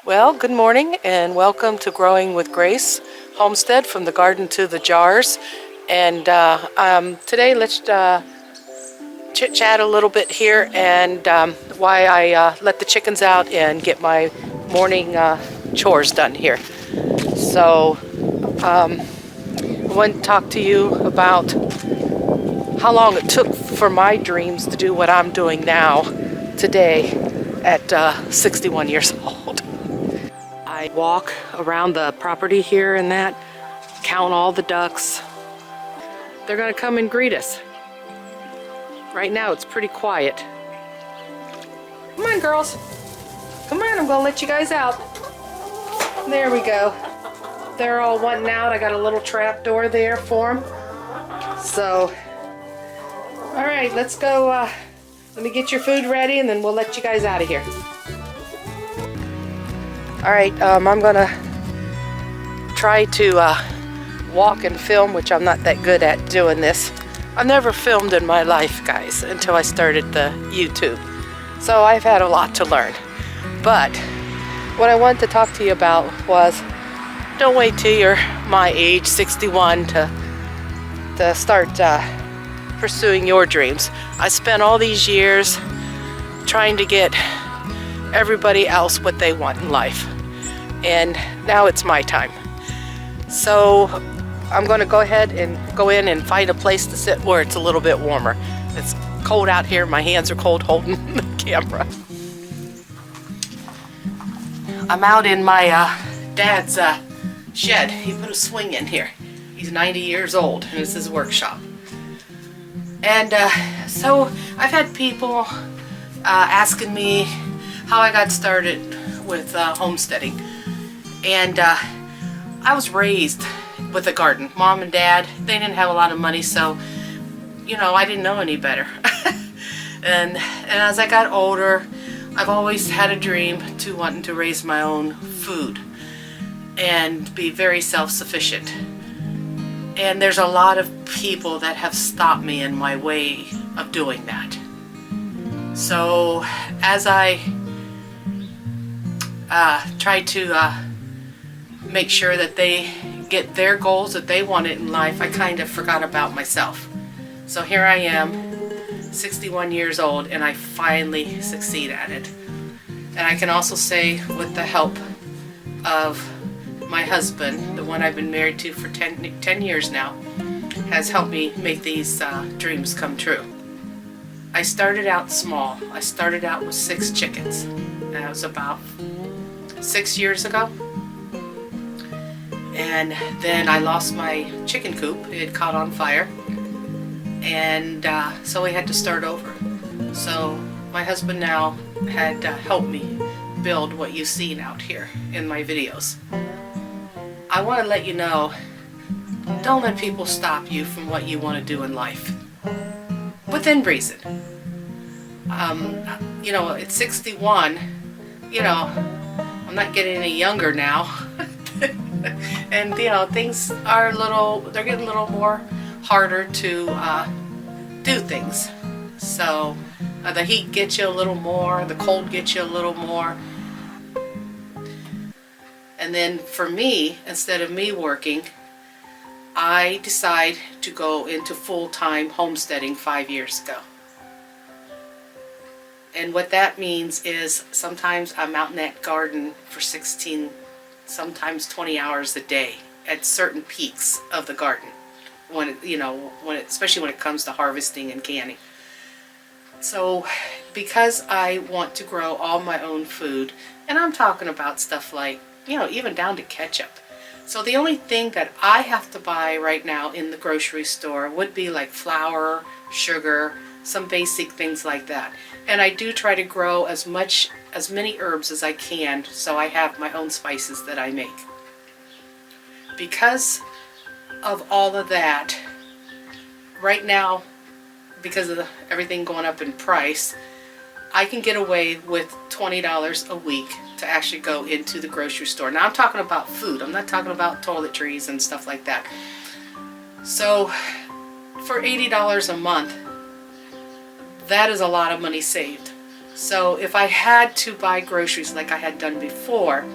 Well, good morning and welcome to Growing with Grace Homestead, from the garden to the jars. And today let's chit-chat a little bit here and why I let the chickens out and get my morning chores done here. So I want to talk to you about how long it took for my dreams to do what I'm doing now today at 61 years old. I walk around the property here and that, count all the ducks. They're gonna come and greet us. Right now it's pretty quiet. Come on, girls. Come on, I'm gonna let you guys out. There we go. They're all wanting out. I got a little trap door there for them. So, all right, let's go. Let me get your food ready and then we'll let you guys out of here. All right, I'm gonna try to walk and film, which I'm not that good at doing this. I've never filmed in my life, guys, until I started the YouTube. So I've had a lot to learn. But what I wanted to talk to you about was, don't wait till you're my age, 61, to start pursuing your dreams. I spent all these years trying to get everybody else what they want in life. And now it's my time. So I'm going to go ahead and go in and find a place to sit where it's a little bit warmer. It's cold out here. My hands are cold holding the camera. I'm out in my dad's shed. He put a swing in here. He's 90 years old and it's his workshop. And so I've had people asking me how I got started with homesteading. And I was raised with a garden. Mom and Dad, they didn't have a lot of money, so, you know, I didn't know any better. and as I got older, I've always had a dream to wanting to raise my own food and be very self-sufficient. And there's a lot of people that have stopped me in my way of doing that. So as I try to make sure that they get their goals that they wanted in life, I kind of forgot about myself. So here I am, 61 years old, and I finally succeed at it. And I can also say, with the help of my husband, the one I've been married to for 10 years now, has helped me make these dreams come true. I started out small. I started out with 6 chickens. That was about 6 years ago. And then I lost my chicken coop. It had caught on fire. And so we had to start over. So my husband now had helped me build what you've seen out here in my videos. I want to let you know, don't let people stop you from what you want to do in life. Within reason. You know, at 61, you know, I'm not getting any younger now. And, you know, things are they're getting a little more harder to do things. So the heat gets you a little more, the cold gets you a little more. And then for me, instead of me working, I decided to go into full-time homesteading 5 years ago. And what that means is sometimes I'm out in that garden for 16, sometimes 20 hours a day at certain peaks of the garden. When it, you know, especially when it comes to harvesting and canning. So because I want to grow all my own food, and I'm talking about stuff like, you know, even down to ketchup. So the only thing that I have to buy right now in the grocery store would be like flour, sugar, some basic things like that. And I do try to grow as many herbs as I can, so I have my own spices that I make. Because of all of that, right now, because of everything going up in price, I can get away with $20 a week to actually go into the grocery store. Now I'm talking about food. I'm not talking about toiletries and stuff like that. So for $80 a month, that is a lot of money saved. So if I had to buy groceries like I had done before,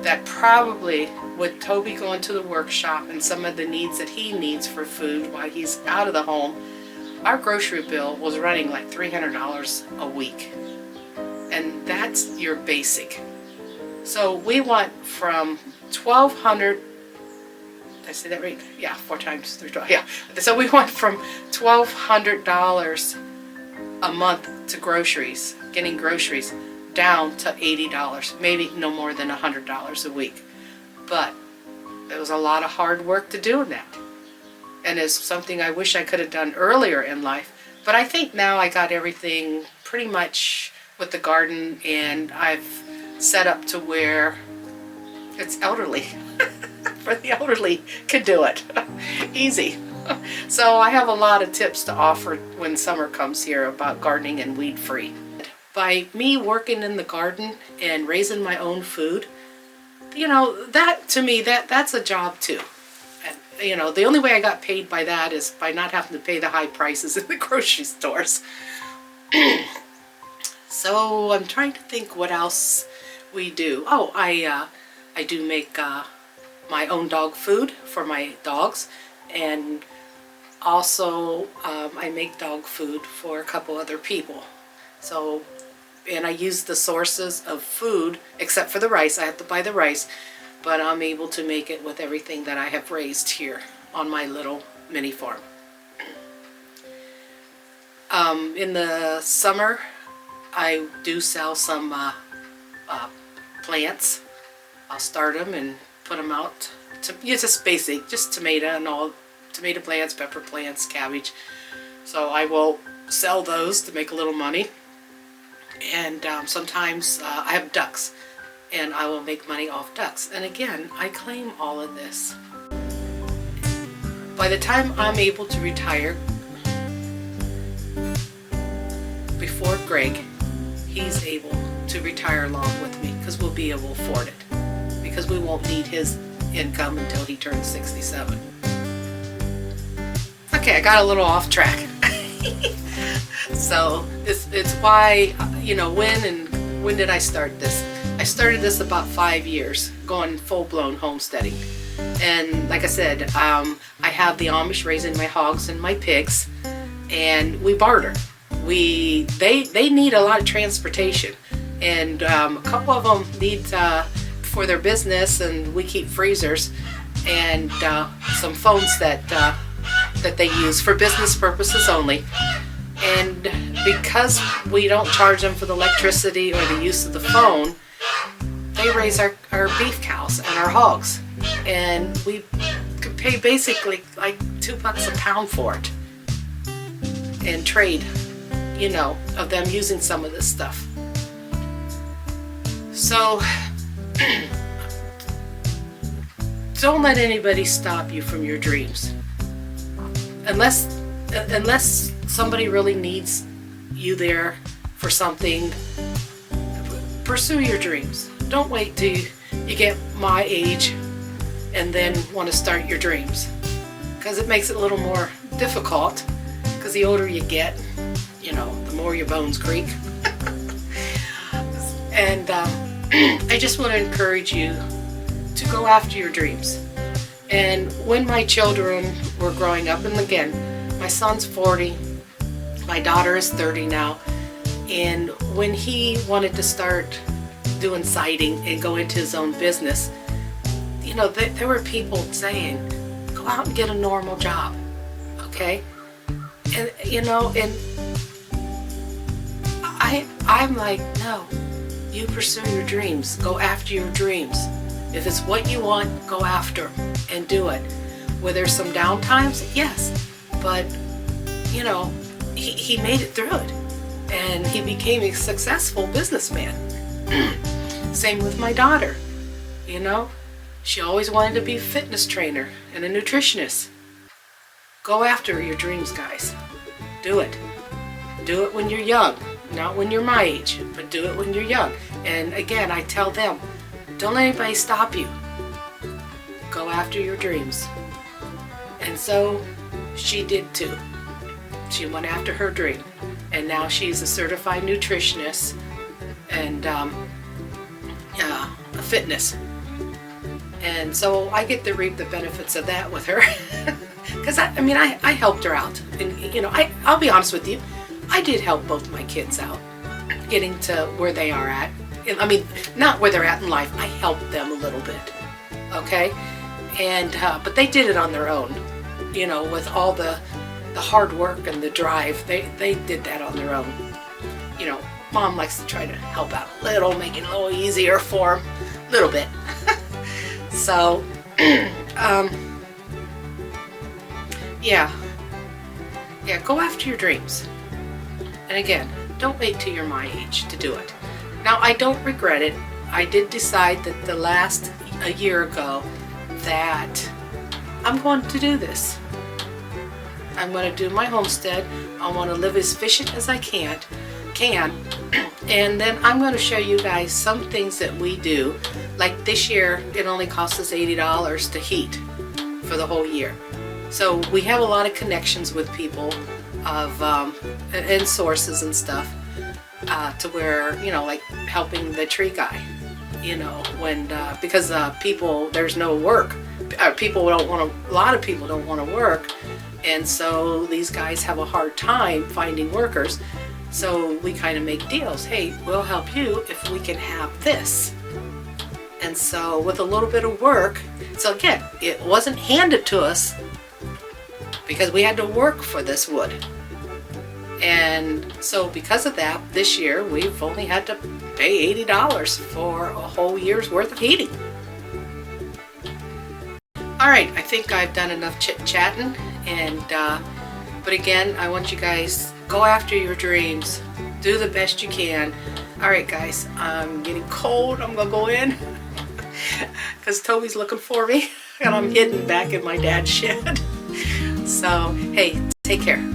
that probably, with Toby going to the workshop and some of the needs that he needs for food while he's out of the home, our grocery bill was running like $300 a week. And that's your basic. So we went from 1,200, did I say that right? Yeah, 4 times 3, 12, yeah. So we went from $1,200 a month to groceries, getting groceries, down to $80, maybe no more than $100 a week. But it was a lot of hard work to do that. And it's something I wish I could have done earlier in life. But I think now I got everything pretty much with the garden, and I've set up to where it's elderly. For the elderly could do it. Easy. So I have a lot of tips to offer when summer comes here about gardening and weed free. By me working in the garden and raising my own food, you know, that to me, that's a job too. And, you know, the only way I got paid by that is by not having to pay the high prices in the grocery stores. So I'm trying to think what else we do. Oh, I do make my own dog food for my dogs, and also I make dog food for a couple other people. So, and I use the sources of food, except for the rice. I have to buy the rice, but I'm able to make it with everything that I have raised here on my little mini farm. In the summer, I do sell some plants. I'll start them and put them out. It's just basic, just tomato and all, tomato plants, pepper plants, cabbage. So I will sell those to make a little money. And sometimes I have ducks, and I will make money off ducks. And again, I claim all of this. By the time I'm able to retire, before Greg, he's able to retire along with me, because we'll be able to afford it, because we won't need his income until he turns 67. Okay, I got a little off track. So it's why, you know, when did I start this? I started this about 5 years, going full-blown homesteading. And like I said, I have the Amish raising my hogs and my pigs, and we barter. They need a lot of transportation, and a couple of them need for their business, and we keep freezers and some phones that they use for business purposes only. And because we don't charge them for the electricity or the use of the phone, they raise our beef cows and our hogs, and we could pay basically like $2 a pound for it, and trade, you know, of them using some of this stuff. So don't let anybody stop you from your dreams. Unless somebody really needs you there for something, pursue your dreams. Don't wait till you get my age and then want to start your dreams, because it makes it a little more difficult, because the older you get, you know, the more your bones creak. And I just want to encourage you to go after your dreams. And when my children were growing up, and again, my son's 40, my daughter is 30 now, and when he wanted to start doing siding and go into his own business, you know, there were people saying, go out and get a normal job, okay? And, you know, and I'm like, no, you pursue your dreams, go after your dreams. If it's what you want, go after and do it. Were there some down times? Yes, but, you know, he made it through it, and he became a successful businessman. Same with my daughter, you know, she always wanted to be a fitness trainer and a nutritionist. Go after your dreams, guys. Do it. Do it when you're young, not when you're my age, but do it when you're young. And again, I tell them, don't let anybody stop you. Go after your dreams. And so she did too. She went after her dream. and now she's a certified nutritionist and a fitness. And so I get to reap the benefits of that with her. Because I helped her out. And I'll be honest with you, I did help both my kids out getting to where they are at. I mean, not where they're at in life. I helped them a little bit. Okay? And but they did it on their own. With all the hard work and the drive, they did that on their own. Mom likes to try to help out a little, make it a little easier for them, a little bit. So, yeah, go after your dreams. And again, don't wait till you're my age to do it. Now, I don't regret it. I did decide that a year ago that I'm going to do this. I'm going to do my homestead. I want to live as efficient as I can. And then I'm going to show you guys some things that we do. Like this year, it only cost us $80 to heat for the whole year. So we have a lot of connections with people and sources and stuff to where, like helping the tree guy, because there's no work. A lot of people don't want to work. And so these guys have a hard time finding workers. So we kind of make deals. Hey, we'll help you if we can have this. And so with a little bit of work, so again, it wasn't handed to us because we had to work for this wood. And so because of that, this year we've only had to pay $80 for a whole year's worth of heating. All right, I think I've done enough chit-chatting, and but again, I want you guys, go after your dreams. Do the best you can. All right, guys, I'm getting cold. I'm gonna go in because Toby's looking for me, and I'm hidden back in my dad's shed. So, hey, take care.